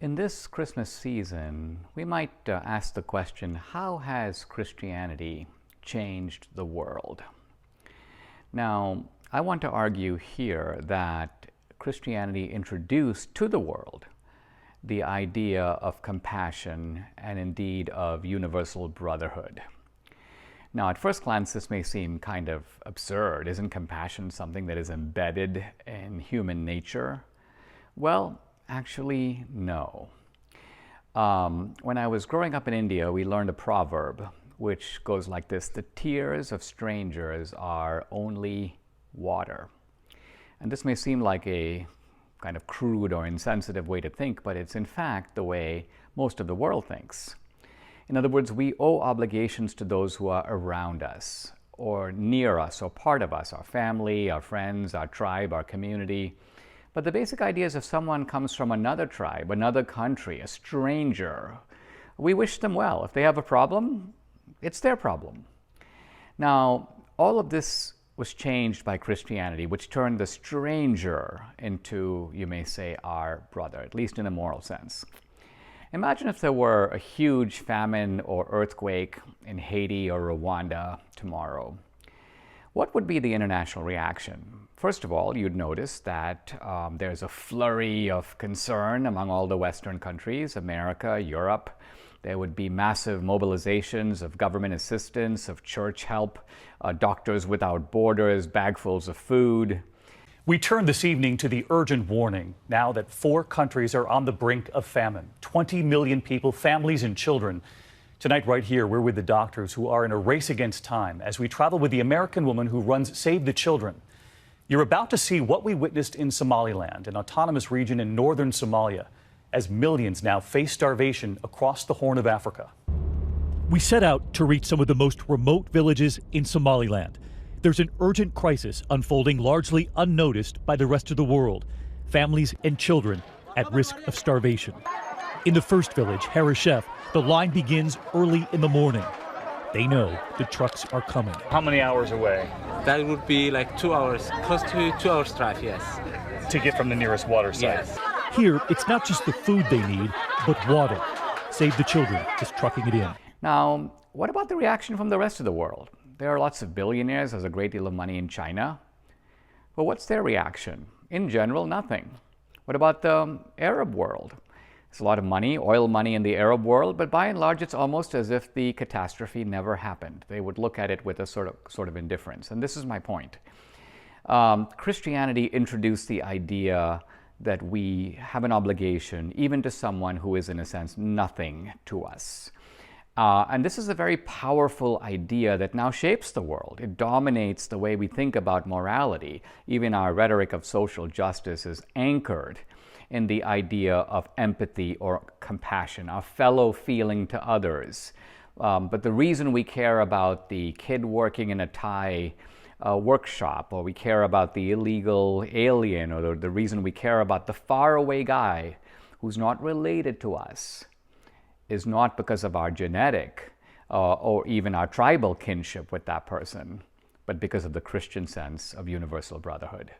In this Christmas season, we might ask the question, how has Christianity changed the world? Now, I want to argue here that Christianity introduced to the world the idea of compassion and indeed of universal brotherhood. Now, at first glance, this may seem kind of absurd. Isn't compassion something that is embedded in human nature? Well, actually, no. When I was growing up in India, we learned a proverb which goes like this: the tears of strangers are only water. And this may seem like a kind of crude or insensitive way to think, but it's in fact the way most of the world thinks. In other words, we owe obligations to those who are around us, or near us, or part of us, our family, our friends, our tribe, our community. But the basic idea is if someone comes from another tribe, another country, a stranger, we wish them well. If they have a problem, it's their problem. Now, all of this was changed by Christianity, which turned the stranger into, you may say, our brother, at least in a moral sense. Imagine if there were a huge famine or earthquake in Haiti or Rwanda tomorrow. What would be the international reaction? First of all, you'd notice that there's a flurry of concern among all the Western countries, America, Europe. There would be massive mobilizations of government assistance, of church help, Doctors Without Borders, bagfuls of food. We turn this evening to the urgent warning now that 4 countries are on the brink of famine. 20 million people, families and children. Tonight, right here, we're with the doctors who are in a race against time as we travel with the American woman who runs Save the Children. You're about to see what we witnessed in Somaliland, an autonomous region in northern Somalia, as millions now face starvation across the Horn of Africa. We set out to reach some of the most remote villages in Somaliland. There's an urgent crisis unfolding largely unnoticed by the rest of the world. Families and children at risk of starvation. In the first village, Harishef, the line begins early in the morning. They know the trucks are coming. How many hours away? That would be like 2 hours, close to 2 hours drive, yes. To get from the nearest water site? Yes. Here, it's not just the food they need, but water. Save the Children is trucking it in. Now, what about the reaction from the rest of the world? There are lots of billionaires, there's a great deal of money in China. But what's their reaction? In general, nothing. What about the Arab world? There's a lot of money, oil money in the Arab world, but by and large it's almost as if the catastrophe never happened. They would look at it with a sort of indifference. And this is my point. Christianity introduced the idea that we have an obligation, even to someone who is, in a sense, nothing to us. And this is a very powerful idea that now shapes the world. It dominates the way we think about morality. Even our rhetoric of social justice is anchored in the idea of empathy or compassion, our fellow feeling to others. But the reason we care about the kid working in a Thai workshop, or we care about the illegal alien, or the reason we care about the faraway guy who's not related to us, is not because of our genetic or even our tribal kinship with that person, but because of the Christian sense of universal brotherhood.